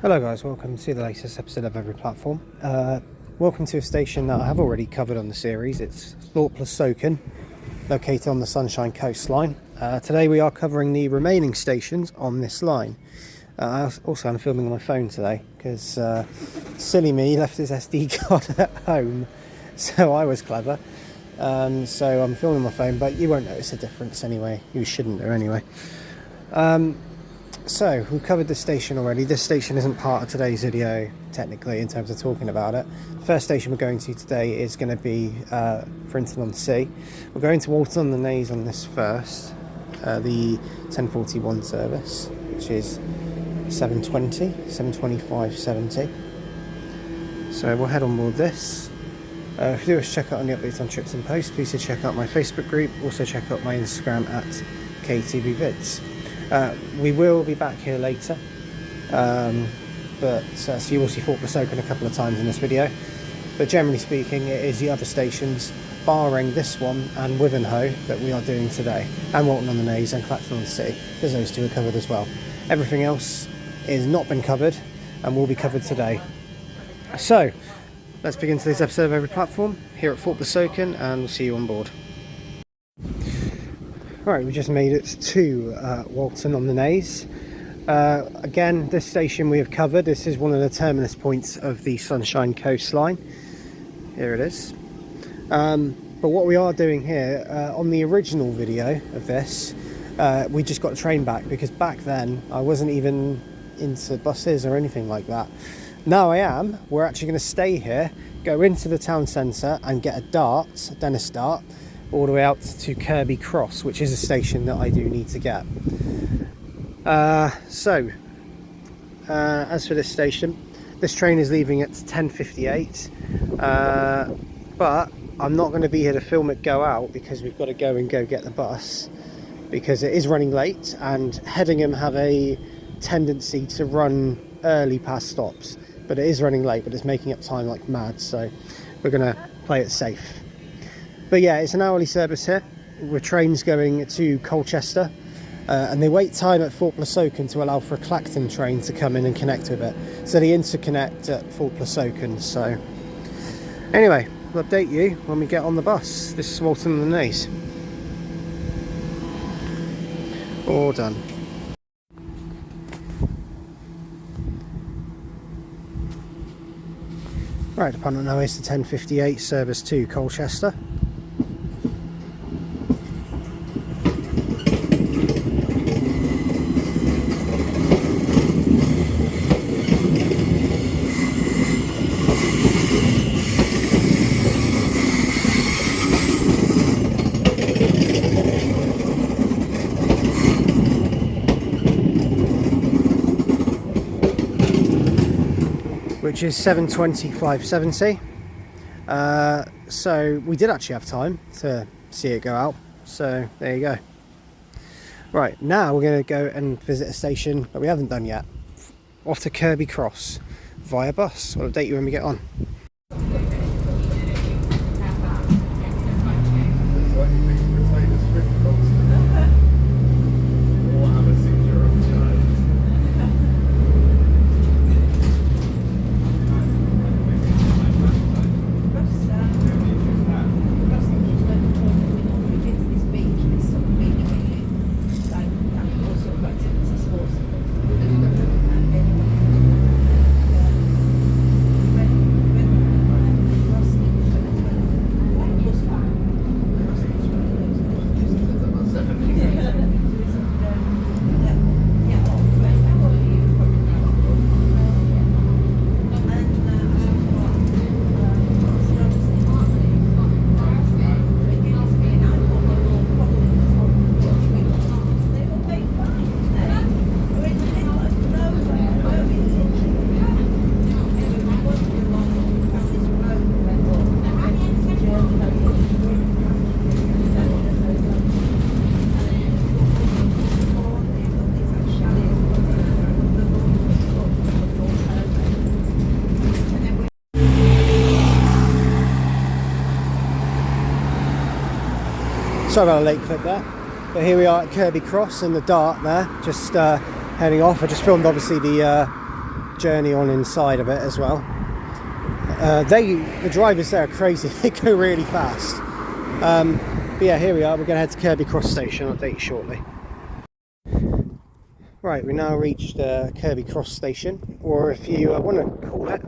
Hello guys, welcome to the latest episode of Every Platform. Welcome to a station that I have already covered on the series. It's Thorpe-le-Soken, located on the Sunshine Coastline. Today we are covering the remaining stations on this line. Also, I'm filming on my phone today because silly me left his SD card at home, so I was clever. So I'm filming on my phone, but you won't notice a difference anyway. You shouldn't do anyway. So, we've covered this station already. This station isn't part of today's video, technically, in terms of talking about it. The first station we're going to today is going to be Frinton-on-Sea. We're going to Walton on the Naze on this first, the 1041 service, which is 7:20, 7:25, 70. So we'll head on board this. If you do wish to check out any updates on trips and posts, please do check out my Facebook group. Also check out my Instagram at KTVvids. We will be back here later, so you will see Thorpe-le-Soken a couple of times in this video, but generally speaking it is the other stations, barring this one and Wivenhoe, that we are doing today, and Walton on the Naze and Clacton on the Sea, because those two are covered as well. Everything else is not been covered and will be covered today. So let's begin today's episode of Every Platform here at Thorpe-le-Soken, and we'll see you on board. Right, we just made it to Walton on the Naze. Again, this station we have covered. This is one of the terminus points of the Sunshine Coastline. Here it is. But what we are doing here, on the original video of this, we just got a train back, because back then I wasn't even into buses or anything like that. Now I am. We're actually going to stay here, go into the town centre and get a Dennis Dart, all the way out to Kirby Cross, which is a station that I do need to get. As for this station, this train is leaving at 10:58, but I'm not going to be here to film it go out, because we've got to go get the bus, because it is running late, and Hedingham have a tendency to run early past stops, but it is running late, but it's making up time like mad, so we're going to play it safe. But yeah, it's an hourly service here, with trains going to Colchester, and they wait time at Thorpe-le-Soken to allow for a Clacton train to come in and connect with it. So they interconnect at Thorpe-le-Soken. So anyway, we'll update you when we get on the bus. This is Walton on the Naze. All done. Right, department now is the 10:58 service to Colchester. Which is 7:25:70. So we did actually have time to see it go out, so there you go. Right, now we're going to go and visit a station that we haven't done yet, off to Kirby Cross via bus. I'll update you when we get on. Sorry about a late clip there, but here we are at Kirby Cross and the Dart there, just heading off. I just filmed obviously the journey on inside of it as well. The drivers there are crazy. They go really fast. But yeah, here we are. We're going to head to Kirby Cross Station. I'll update you shortly. Right, we now reached Kirby Cross Station, or if you want to call it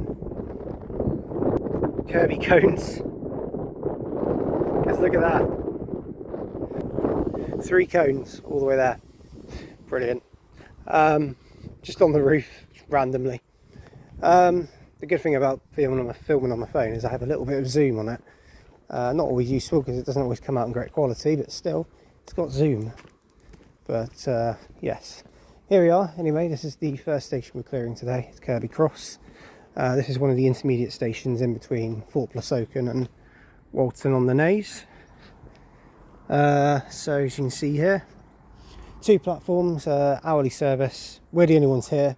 Kirby Cones. Because look at that. 3 cones all the way there. Brilliant. Just on the roof, randomly. The good thing about filming on my phone is I have a little bit of zoom on it. Not always useful because it doesn't always come out in great quality, but still, it's got zoom. But yes, here we are. Anyway, this is the first station we're clearing today. It's Kirby Cross. This is one of the intermediate stations in between Thorpe Oaken and Walton on the Naze. So as you can see here, 2 platforms, hourly service. We're the only ones here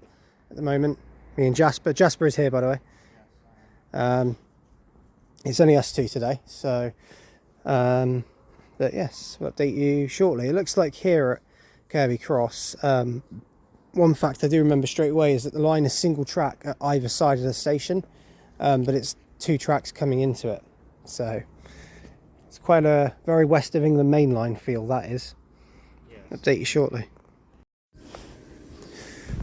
at the moment. Me and Jasper. Jasper is here, by the way. It's only us 2 today, so but yes, we'll update you shortly. It looks like here at Kirby Cross, one fact I do remember straight away is that the line is single track at either side of the station, but it's 2 tracks coming into it, so it's quite a very West of England mainline feel, that is. Yes. Update you shortly.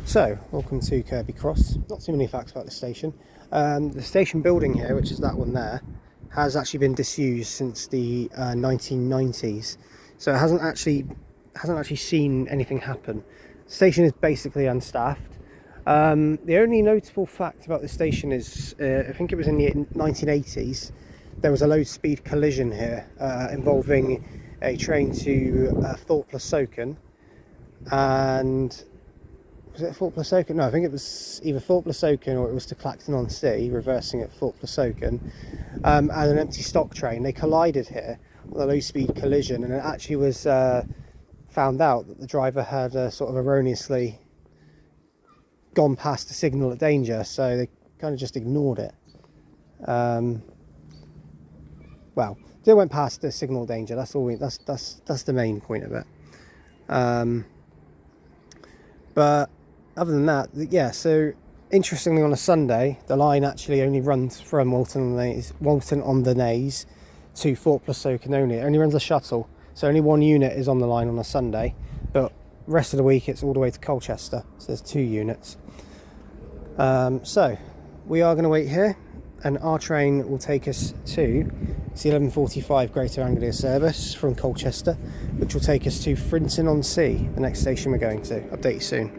So, welcome to Kirby Cross. Not too many facts about the station. The station building here, which is that one there, has actually been disused since the 1990s. So it hasn't actually seen anything happen. The station is basically unstaffed. The only notable fact about the station is, I think it was in the 1980s, there was a low speed collision here involving a train to Thorpe Oaken, and was it Thorpe Oaken? No, I think it was either Thorpe Oaken or it was to Clacton on Sea, reversing at Thorpe Oaken, and an empty stock train. They collided here with a low speed collision, and it actually was found out that the driver had sort of erroneously gone past the signal of danger, so they kind of just ignored it. Well, they went past the signal of danger. That's all. That's the main point of it. But other than that, yeah. So interestingly, on a Sunday, the line actually only runs from Walton on the Naze to Thorpe Oaken only. It only runs a shuttle, so only 1 unit is on the line on a Sunday. But the rest of the week, it's all the way to Colchester. So there's 2 units. So we are going to wait here, and our train will take us to the 11:45 Greater Anglia service from Colchester, which will take us to Frinton on Sea, the next station we're going to. Update you soon.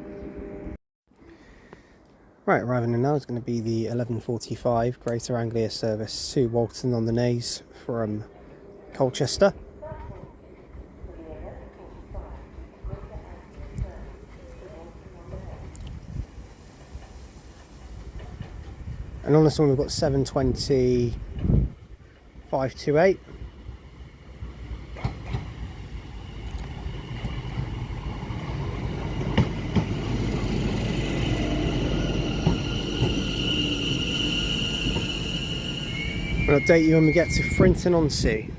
Right, arriving in now is going to be the 11:45 Greater Anglia service to Walton on the Naze from Colchester. And on this one we've got 7:20 528. I'll update you when we get to Frinton on Sea.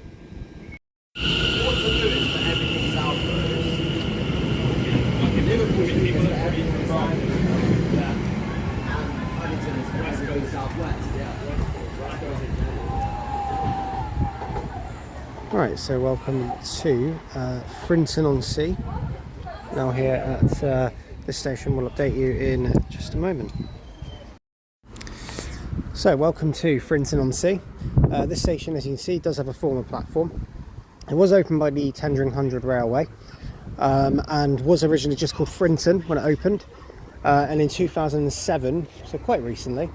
Right, so welcome to Frinton on Sea. Now here at this station, we'll update you in just a moment. So welcome to Frinton on Sea. This station, as you can see, does have a former platform. It was opened by the Tendring 100 Railway and was originally just called Frinton when it opened, and in 2007, so quite recently,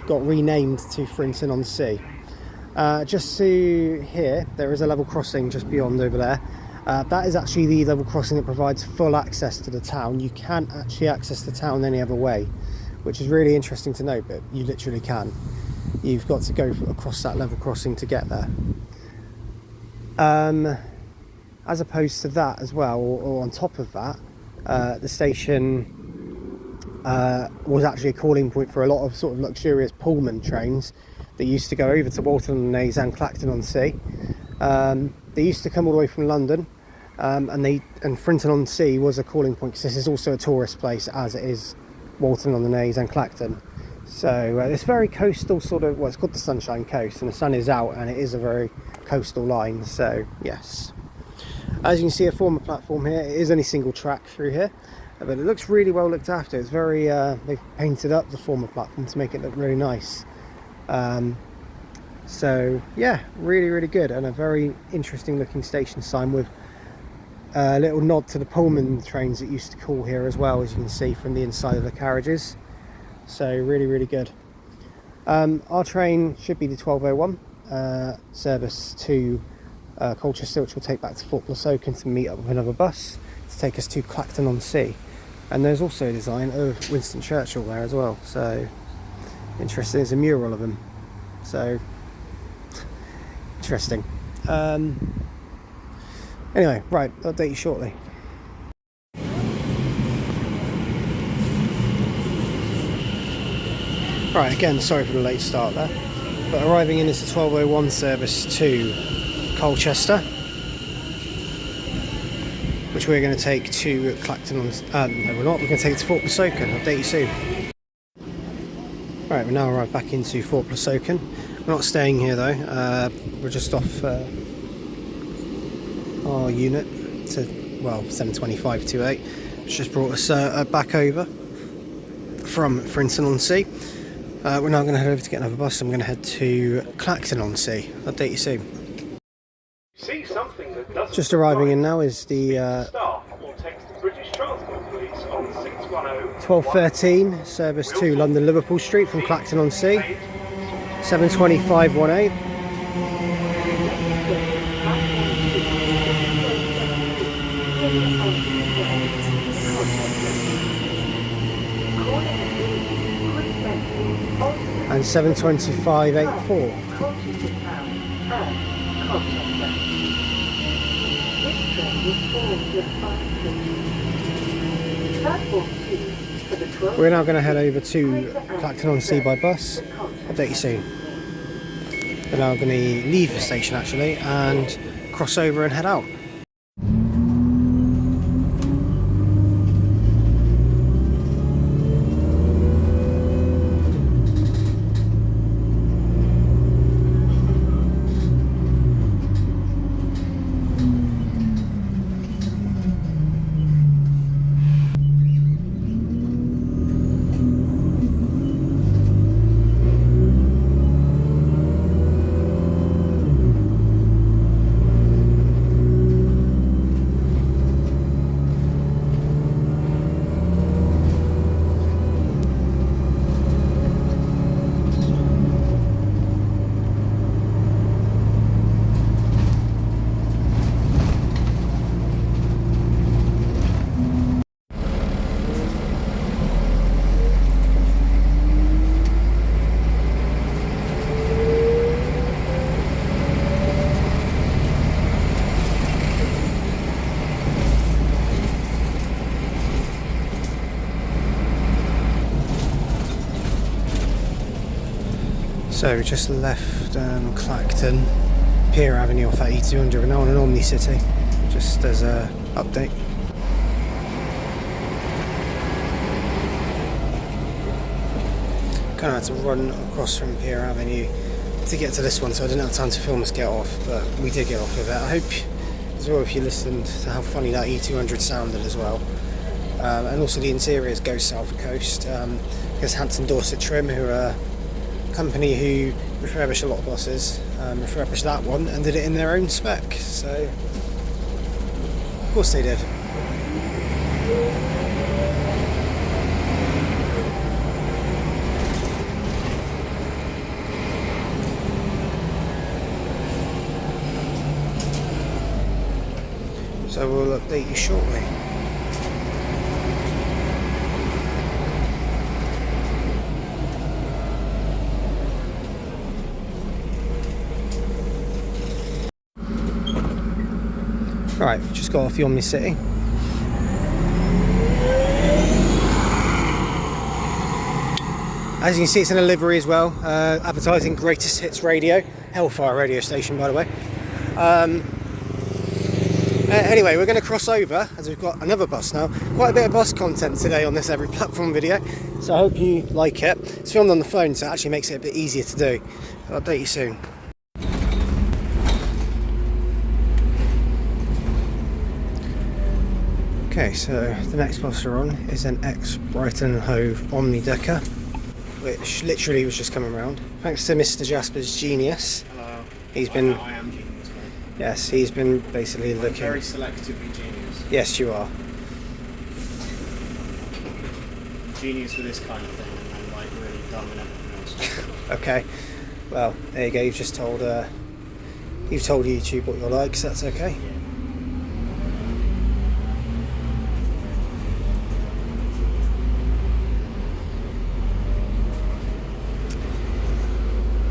got renamed to Frinton on Sea. Just to here, there is a level crossing just beyond over there. That is actually the level crossing that provides full access to the town. You can't actually access the town any other way, which is really interesting to note, but you literally can. You've got to go across that level crossing to get there. As opposed to that as well, or on top of that, the station was actually a calling point for a lot of sort of luxurious Pullman trains that used to go over to Walton on the Naze and Clacton on Sea. They used to come all the way from London, and Frinton on Sea was a calling point because this is also a tourist place, as it is Walton on the Naze and Clacton. So it's very coastal sort of, well, it's called the Sunshine Coast, and the sun is out and it is a very coastal line. So yes, as you can see, a former platform here. It is only single track through here, but it looks really well looked after. It's very they've painted up the former platform to make it look really nice. So yeah, really good, and a very interesting looking station sign with a little nod to the Pullman trains that used to call here as well, as you can see from the inside of the carriages. So really good. Our train should be the 1201 service to Colchester, which will take back to Fort Oaken to meet up with another bus to take us to Clacton on Sea. And there's also a design of Winston Churchill there as well, so interesting. There's a mural of him, so interesting. Anyway, right, I'll update you shortly. Right, again, sorry for the late start there, but arriving in is the 1201 service to Colchester, which we're going to take to Clacton on... no, we're not. We're going to take it to Fort Oaken. I'll update you soon. Right, we're now arrived back into Fort Oaken. We're not staying here though. We're just off our unit to, well, 72528, which just brought us back over from Frinton on Sea. We're now going to head over to get another bus. I'm going to head to Clacton on Sea. I'll update you soon. Just arriving in now is the 1213 service to London Liverpool Street from Clacton on Sea, 72518. And 72584. We're now going to head over to Clacton on Sea by bus. Update you soon. We're now going to leave the station actually and cross over and head out. So we just left Clacton, Pier Avenue off at E200. We're now on an Omni City, just as an update. Kind of had to run across from Pier Avenue to get to this one, so I didn't have time to film us get off, but we did get off with it. I hope as well if you listened to how funny that E200 sounded as well. And also the interiors go South Coast, because Hampton Dorset Trim, who are a company who refurbish a lot of buses, refurbished that one and did it in their own spec, so of course they did. So we'll update you shortly. Right, just got off the Omni City. As you can see, it's in a livery as well, advertising Greatest Hits Radio, Hellfire radio station by the way. Anyway, we're going to cross over as we've got another bus now. Quite a bit of bus content today on this Every Platform video, so I hope you like it. It's filmed on the phone, so it actually makes it a bit easier to do. I'll update you soon. Okay, so the next bus we're on is an ex-Brighton and Hove omni-decker, which literally was just coming around. Thanks to Mr. Jasper's genius. Hello. He's been... I am genius, mate. Yes, he's been basically looking... Very selectively genius. Yes, you are. Genius for this kind of thing, and then like really dumb and everything else. Okay, well, there you go. You've just told YouTube what you're like, so that's okay. Yeah.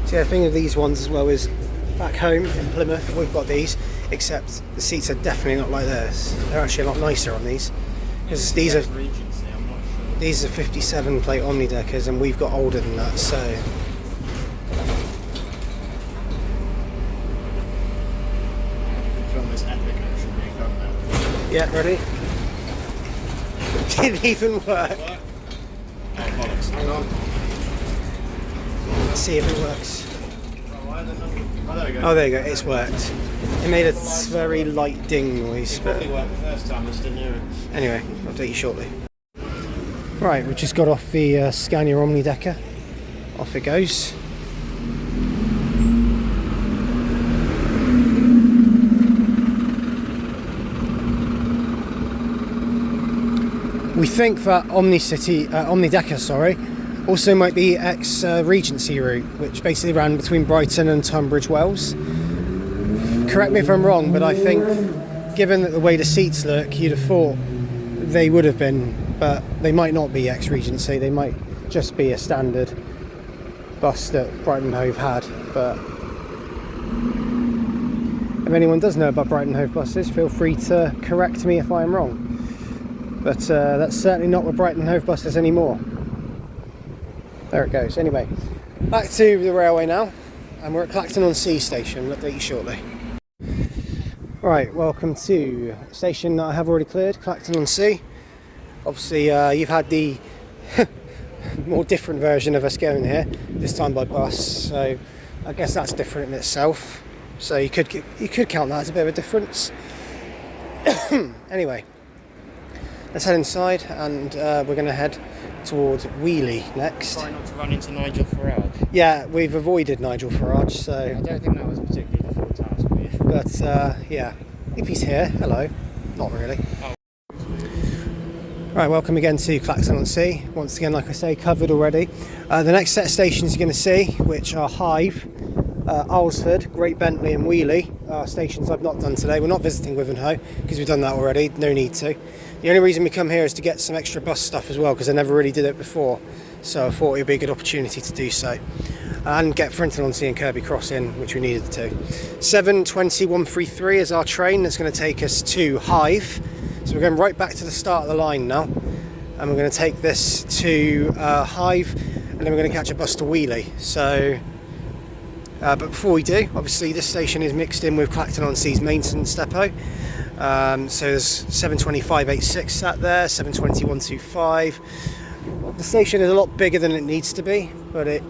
So yeah, the thing of these ones as well is back home in Plymouth we've got these, except the seats are definitely not like this. They're actually a lot nicer on these, because these are 57 plate omni-deckers and we've got older than that, so Film this epic action being done now. yeah, ready? Didn't even work. Oh bollocks, hang on. Let's see if it works. Oh, there we go. Oh, there you go, it's worked. It made a very light ding noise, It but probably worked the first time, I just didn't hear it. anyway, I'll update you shortly. Right, we've just got off the Scania omni-decker. Off it goes. We think that omni-decker, also might be ex-Regency route, which basically ran between Brighton and Tunbridge Wells. Correct me if I'm wrong, but I think, given that the way the seats look, you'd have thought they would have been, but they might not be ex-Regency. They might just be a standard bus that Brighton and Hove had. But if anyone does know about Brighton and Hove buses, feel free to correct me if I'm wrong. But that's certainly not what Brighton and Hove bus is anymore. There it goes. Anyway, back to the railway now, and we're at Clacton on Sea station. We'll update you shortly. Right, welcome to a station that I have already cleared, Clacton on Sea. Obviously, you've had the more different version of us going here, this time by bus, so I guess that's different in itself. So you could count that as a bit of a difference. Anyway, let's head inside, and we're going to head towards Wheelie next. Try not to run into Nigel Farage. Yeah, we've avoided Nigel Farage, so... I don't think that was a particularly difficult task for you. But yeah, if he's here, hello. Not really. Oh. Right, welcome again to Clacton on Sea. Once again, like I say, covered already. The next set of stations you're going to see, which are Hive, Alresford, Great Bentley and Wheelie, are stations I've not done today. We're not visiting Wivenhoe because we've done that already, no need to. The only reason we come here is to get some extra bus stuff as well, because I never really did it before, so I thought it would be a good opportunity to do so. And get Frinton on Sea and Kirby Cross in, which we needed to. 7:20:133 is our train that's going to take us to Hive. So we're going right back to the start of the line now, and we're going to take this to Hive, and then we're going to catch a bus to Wheelie. So, but before we do, obviously this station is mixed in with Clacton on Sea's maintenance depot. So there's 7:25:86 sat there, 7:20:125. The station is a lot bigger than it needs to be, but it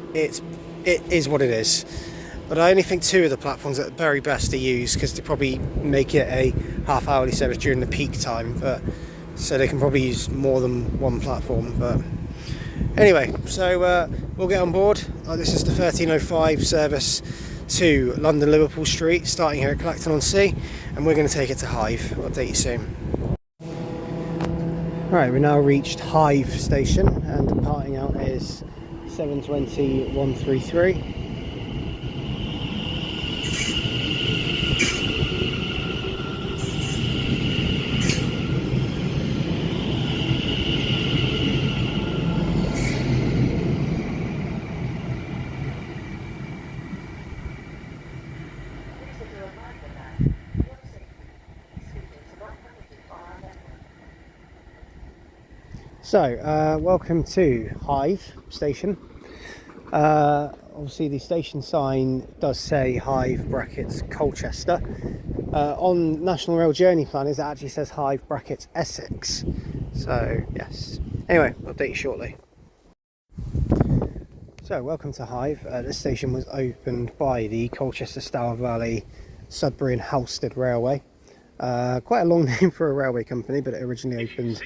is what it is. But I only think two of the platforms at the very best to use, because they probably make it a half-hourly service during the peak time, but so they can probably use more than one platform. But anyway, so we'll get on board. This is the 13:05 service to London Liverpool Street, starting here at Clacton on Sea, and we're going to take it to Hive. I'll update you soon. Right, we've now reached Hive station, and departing out is 7:20:133. So, welcome to Hive station. obviously the station sign does say Hive brackets Colchester. On National Rail Journey Planners it actually says Hive brackets Essex. So yes. Anyway, I'll update you shortly. So welcome to Hive. This station was opened by the Colchester, Stour Valley, Sudbury and Halstead Railway. Quite a long name for a railway company, but it originally opened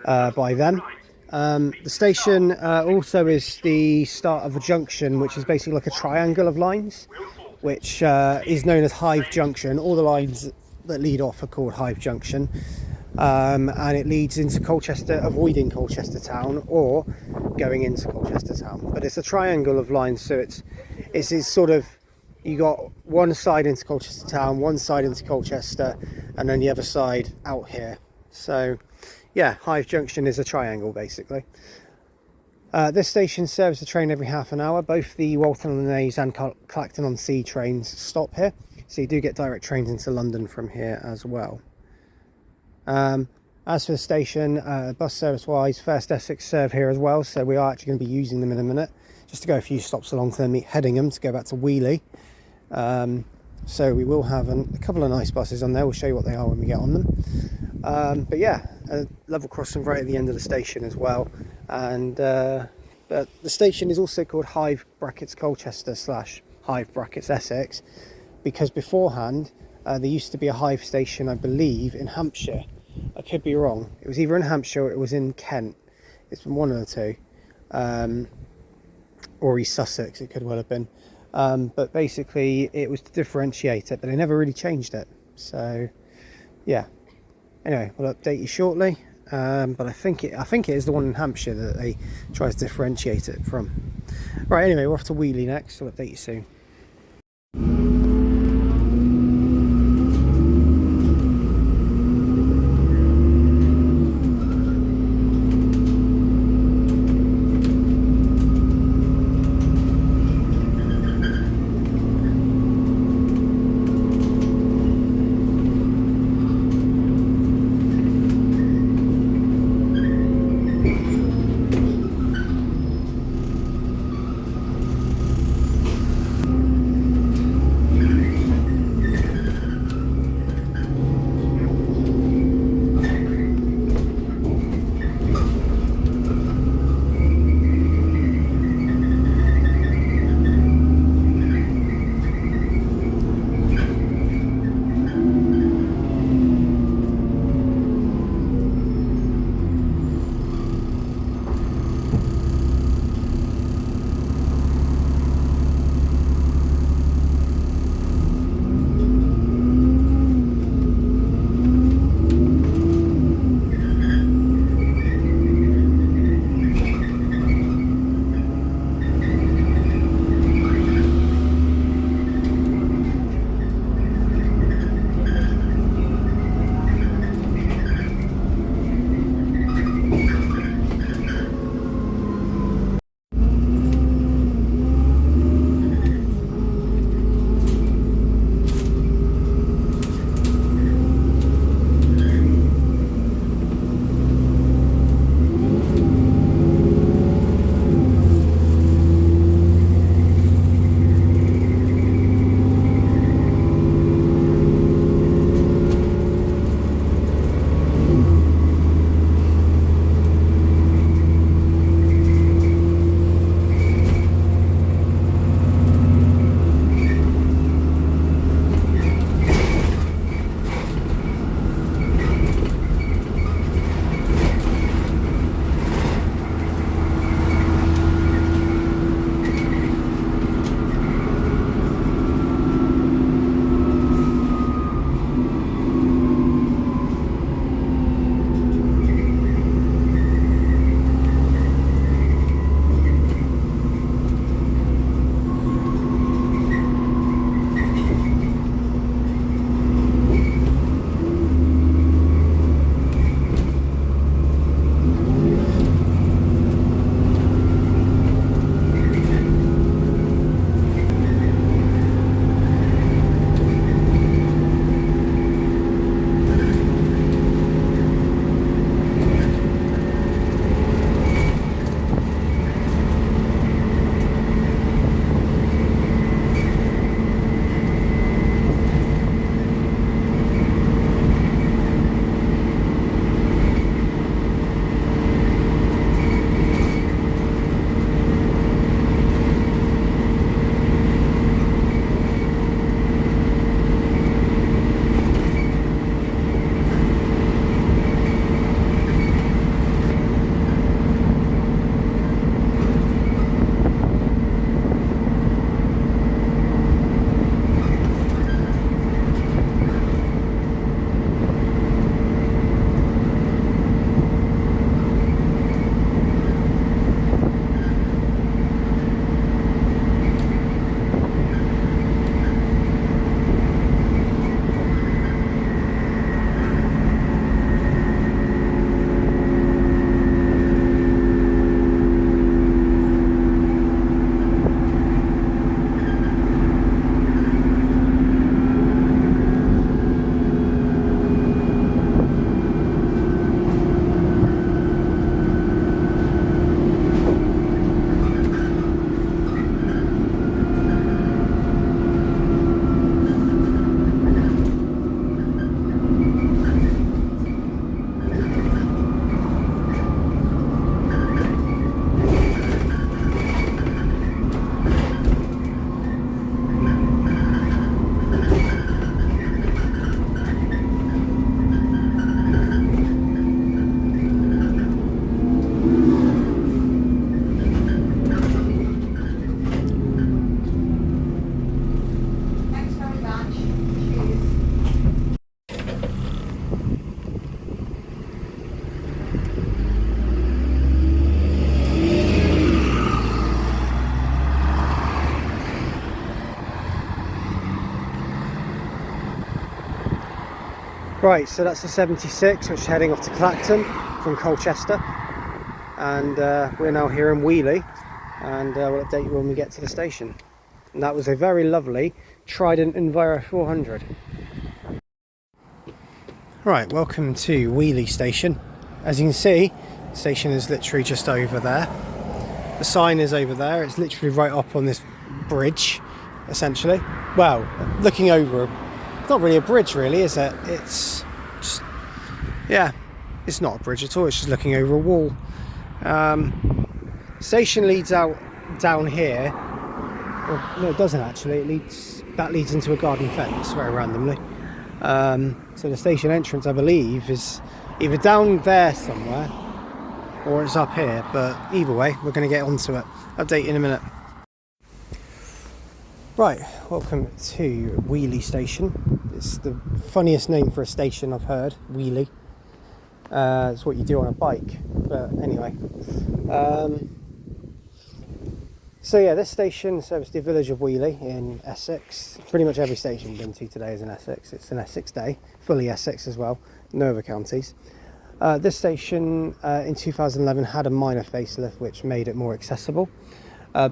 by them. The station also is the start of a junction, which is basically like a triangle of lines, which is known as Hive Junction. All the lines that lead off are called Hive Junction, and it leads into Colchester, avoiding Colchester town or going into Colchester town. But it's a triangle of lines, so it's sort of, you got one side into Colchester town, one side into Colchester, and then the other side out here. So yeah, Hive Junction is a triangle basically. This station serves the train every half an hour. Both the Walton on the Naze and Clacton on Sea trains stop here, so you do get direct trains into London from here as well. As for the station, bus service wise, First Essex serve here as well, so we are actually going to be using them in a minute, just to go a few stops along to then meet Hedingham to go back to Wheelie. So we will have a couple of nice buses on there. We'll show you what they are when we get on them. But yeah, a level crossing right at the end of the station as well. And but the station is also called Hive brackets Colchester / Hive brackets Essex, because beforehand there used to be a Hive station, I believe, in Hampshire. I could be wrong. It was either in Hampshire or it was in Kent. It's been one of the two. Or East Sussex, it could well have been. But basically it was to differentiate it, but they never really changed it. So yeah. Anyway, we'll update you shortly. But I think it is the one in Hampshire that they try to differentiate it from. Right, anyway, we're off to Wheelie next. I'll update you soon. Right, so that's the 76, which is heading off to Clacton from Colchester, and we're now here in Wheelie, and we'll update you when we get to the station. And that was a very lovely Trident Enviro 400. Right, welcome to Wheelie Station. As you can see, the station is literally just over there. The sign is over there. It's literally right up on this bridge, essentially. Well, looking over. It's not really a bridge, really, is it? It's just, yeah, it's not a bridge at all. It's just looking over a wall. Station leads out down here. Well, no, it doesn't actually. That leads into a garden fence, very randomly. So the station entrance, I believe, is either down there somewhere or it's up here, but either way we're going to get onto it. Update in a minute. Right, welcome to Wheelie Station. It's the funniest name for a station I've heard, Wheelie. It's what you do on a bike, but anyway. So yeah, this station serves the village of Wheelie in Essex. Pretty much every station we've been to today is in Essex. It's an Essex day, fully Essex as well, no other counties. This station in 2011 had a minor facelift which made it more accessible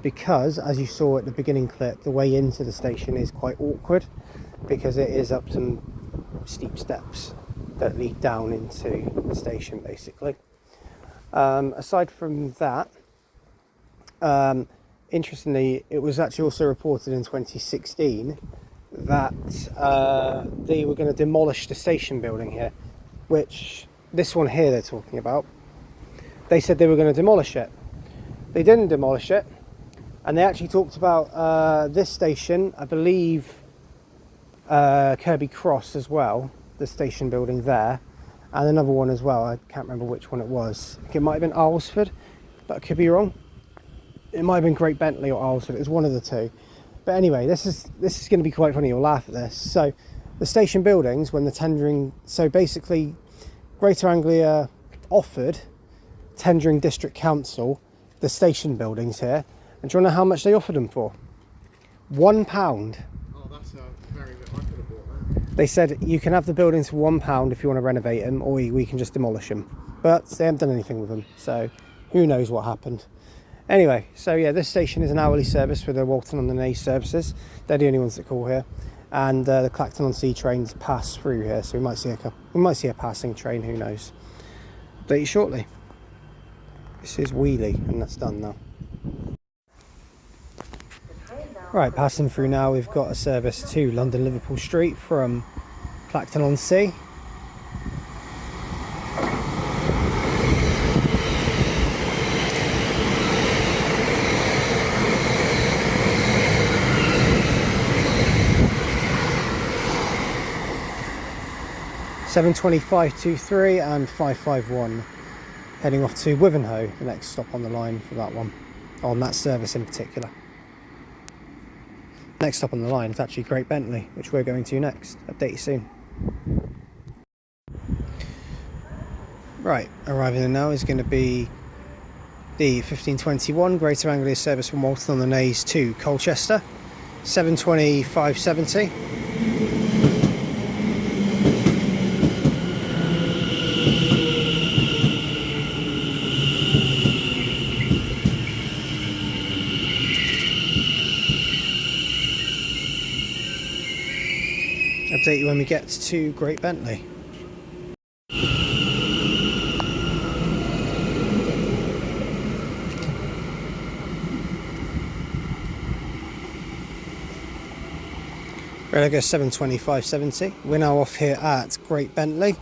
because, as you saw at the beginning clip, the way into the station is quite awkward because it is up some steep steps that lead down into the station basically. Aside from that, interestingly, it was actually also reported in 2016 that they were going to demolish the station building here, which this one here they're talking about. They said they were going to demolish it. They didn't demolish it, and they actually talked about this station, I believe Kirby Cross as well, the station building there, and another one as well. I can't remember which one it was. I think it might have been Alresford, but I could be wrong. It might have been Great Bentley or Alresford. It was one of the two. But anyway, this is going to be quite funny. You'll laugh at this. So the station buildings, when the tendering, so basically Greater Anglia offered tendering District Council the station buildings here, and do you want to know how much they offered them for? £1. Oh, that's a very good. I could have bought that. They said you can have the buildings for £1 if you want to renovate them, or we can just demolish them. But they haven't done anything with them, so who knows what happened. Anyway, so yeah, this station is an hourly service for the Walton on the Naze services. They're the only ones that call here, and the Clacton on Sea trains pass through here, so we might see a passing train. Who knows? Update you shortly. This is Wheelie, and that's done now. Right, passing through now, we've got a service to London Liverpool Street from Clacton on Sea. (7:25:23) and 5:51 heading off to Wivenhoe, the next stop on the line for that one, on that service in particular. Next stop on the line is actually Great Bentley, which we're going to next. Update you soon. Right, arriving in now is going to be the 1521 Greater Anglia service from Walton on the Naze to Colchester, 7:25:70. Update you when we get to Great Bentley. Ready to go 7:25:70. We're now off here at Great Bentley.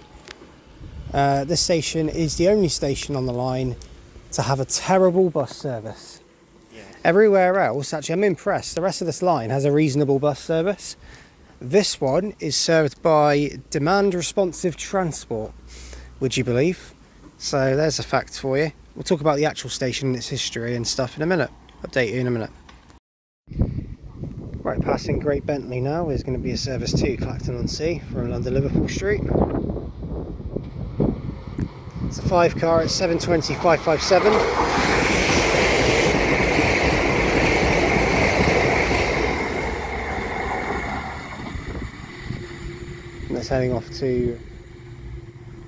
This station is the only station on the line to have a terrible bus service. Yeah. Everywhere else, actually, I'm impressed. The rest of this line has a reasonable bus service. This one is served by demand responsive transport, would you believe? So there's a fact for you. We'll talk about the actual station and its history and stuff in a minute. Update you in a minute. Right, passing Great Bentley now is going to be a service to Clacton on Sea from London Liverpool Street. It's a 5 car at 7:20:557. And it's heading off to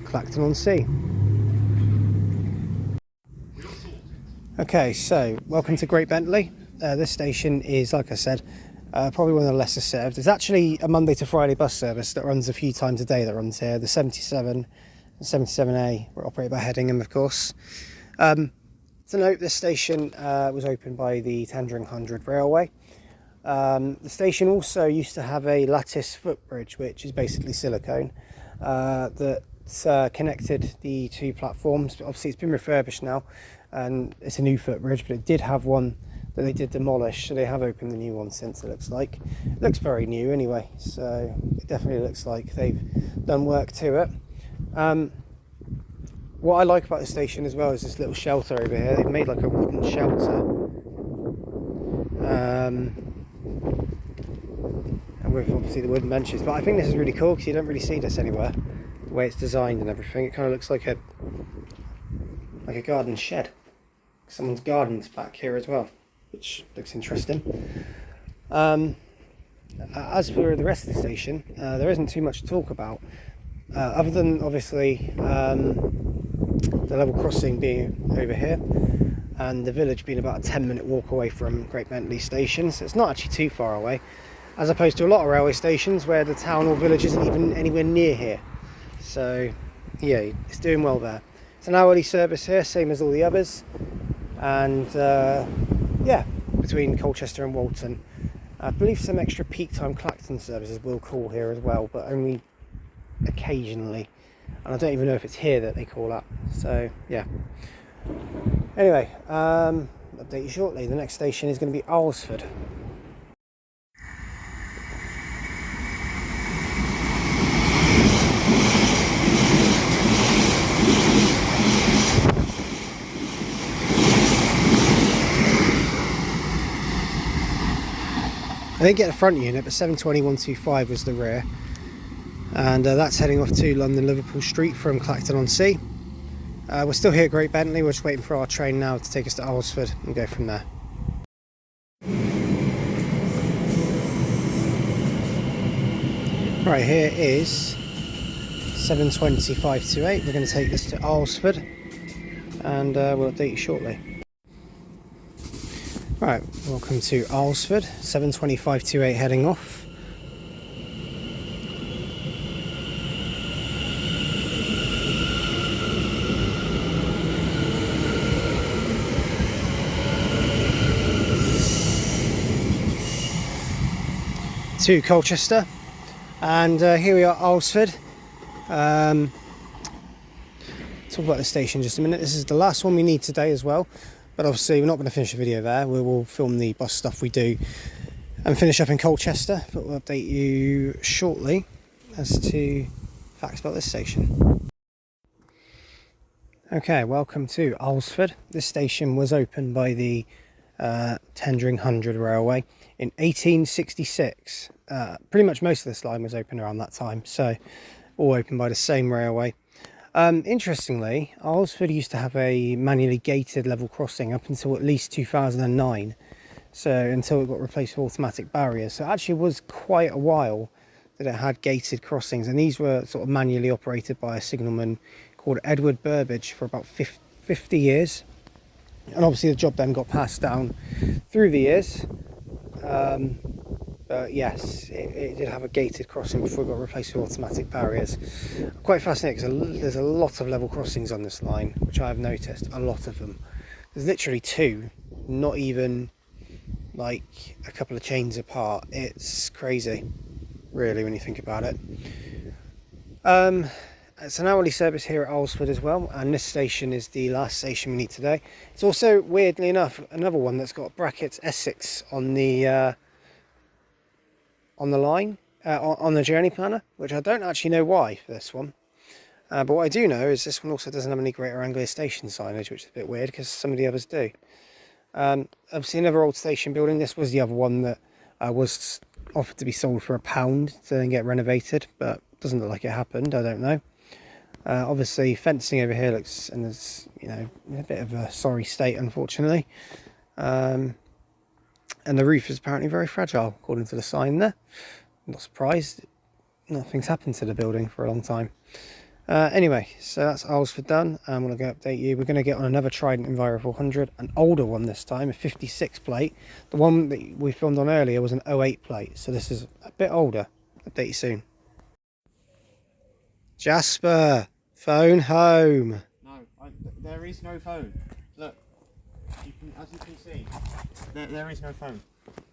Clacton on Sea. Okay, so welcome to Great Bentley. This station is, like I said, probably one of the lesser served. There's actually a Monday to Friday bus service that runs a few times a day that runs here. The 77 and 77A were operated by Hedingham, of course. To note, this station was opened by the Tendring 100 Railway. The station also used to have a lattice footbridge, which is basically silicone, that connected the two platforms. But obviously it's been refurbished now and it's a new footbridge, but it did have one that they did demolish, so they have opened the new one since, it looks like. It looks very new anyway, so it definitely looks like they've done work to it. What I like about the station as well is this little shelter over here. They've made like a wooden shelter, and with obviously the wooden benches, but I think this is really cool because you don't really see this anywhere, the way it's designed and everything. It kind of looks like a garden shed. Someone's garden's back here as well, which looks interesting. As for the rest of the station, there isn't too much to talk about, other than obviously the level crossing being over here and the village being about a 10-minute walk away from Great Bentley station, so it's not actually too far away, as opposed to a lot of railway stations where the town or village isn't even anywhere near here. So yeah, it's doing well there. It's an hourly service here, same as all the others, and yeah, between Colchester and Walton. I believe some extra peak time Clacton services will call here as well, but only occasionally, and I don't even know if it's here that they call up. So yeah, anyway, update you shortly. The next station is going to be Alresford. I didn't get the front unit, but 720-125 was the rear, and that's heading off to London Liverpool Street from Clacton on Sea. We're still here at Great Bentley. We're just waiting for our train now to take us to Alresford and go from there. Right, here is 720-528. We're going to take this to Alresford, and we'll update you shortly. Right, welcome to Alresford, 720-528 heading off. To Colchester, and here we are at Alresford. Talk about the station just a minute. This is the last one we need today as well, but obviously we're not going to finish the video there. We will film the bus stuff we do and finish up in Colchester, but we'll update you shortly as to facts about this station. Okay, welcome to Alresford. This station was opened by the Tendring 100 Railway in 1866. Pretty much most of this line was opened around that time, so all opened by the same railway. Interestingly, Alresford used to have a manually gated level crossing up until at least 2009, so until it got replaced with automatic barriers. So it actually was quite a while that it had gated crossings, and these were sort of manually operated by a signalman called Edward Burbage for about 50 years. And obviously the job then got passed down through the years. But yes, it did have a gated crossing before it got replaced with automatic barriers. Quite fascinating because there's a lot of level crossings on this line, which I have noticed, a lot of them. There's literally two, not even like a couple of chains apart. It's crazy, really, when you think about it. It's an hourly service here at Alresford as well, and this station is the last station we need today. It's also, weirdly enough, another one that's got brackets Essex on the line, on the journey planner, which I don't actually know why for this one. But what I do know is this one also doesn't have any Greater Anglia station signage, which is a bit weird because some of the others do. I've seen another old station building. This was the other one that was offered to be sold for £1 to then get renovated, but doesn't look like it happened. I don't know. Obviously fencing over here looks, and there's, you know, a bit of a sorry state, unfortunately. And the roof is apparently very fragile, according to the sign there. I'm not surprised. Nothing's happened to the building for a long time. Anyway, so that's Alresford done. I'm going to go update you. We're going to get on another Trident Enviro 400, an older one this time, a 56 plate. The one that we filmed on earlier was an 08 plate, so this is a bit older. Update you soon. Jasper, phone home. No, there is no phone. Look, as you can see, there is no phone.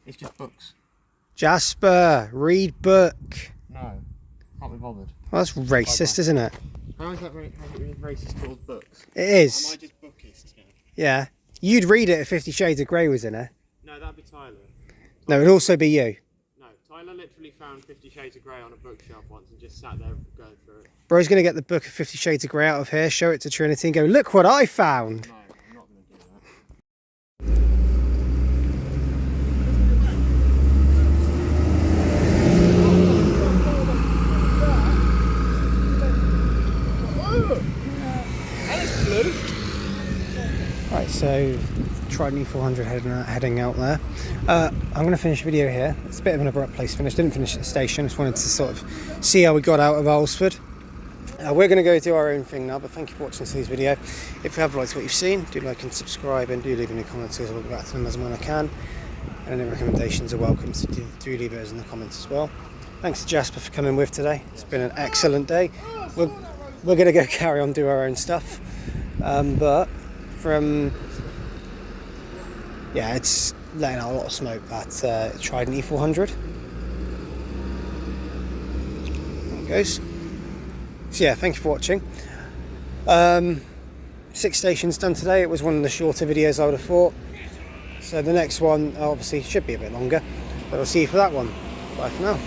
It's just books. Jasper, read book. No, can't be bothered. Well, that's racist, isn't it? How is that racist called books? It is. Am I just bookist now? Yeah. You'd read it if 50 Shades of Grey was in it. No, that'd be Tyler. No, it'd also be you. No, Tyler literally found 50 Shades of Grey on a bookshelf once and just sat there going through it. Bro's going to get the book of 50 Shades of Grey out of here, show it to Trinity and go, look what I found. No, I'm not going to do that. Right, so Trident E400 heading out there. I'm going to finish the video here. It's a bit of an abrupt place finish. Didn't finish at the station. Just wanted to sort of see how we got out of Alresford. We're going to go do our own thing now, but thank you for watching today's video. If you have liked what you've seen, do like and subscribe, and do leave any comments because I'll get back to them as and when I can. And any recommendations are welcome, so do leave those in the comments as well. Thanks to Jasper for coming with today. It's been an excellent day. We're going to go carry on, do our own stuff. But it's letting out a lot of smoke, that Trident E400. There it goes. So yeah, thank you for watching. 6 stations done today. It was one of the shorter videos I would have thought. So the next one obviously should be a bit longer, but I'll see you for that one. Bye for now.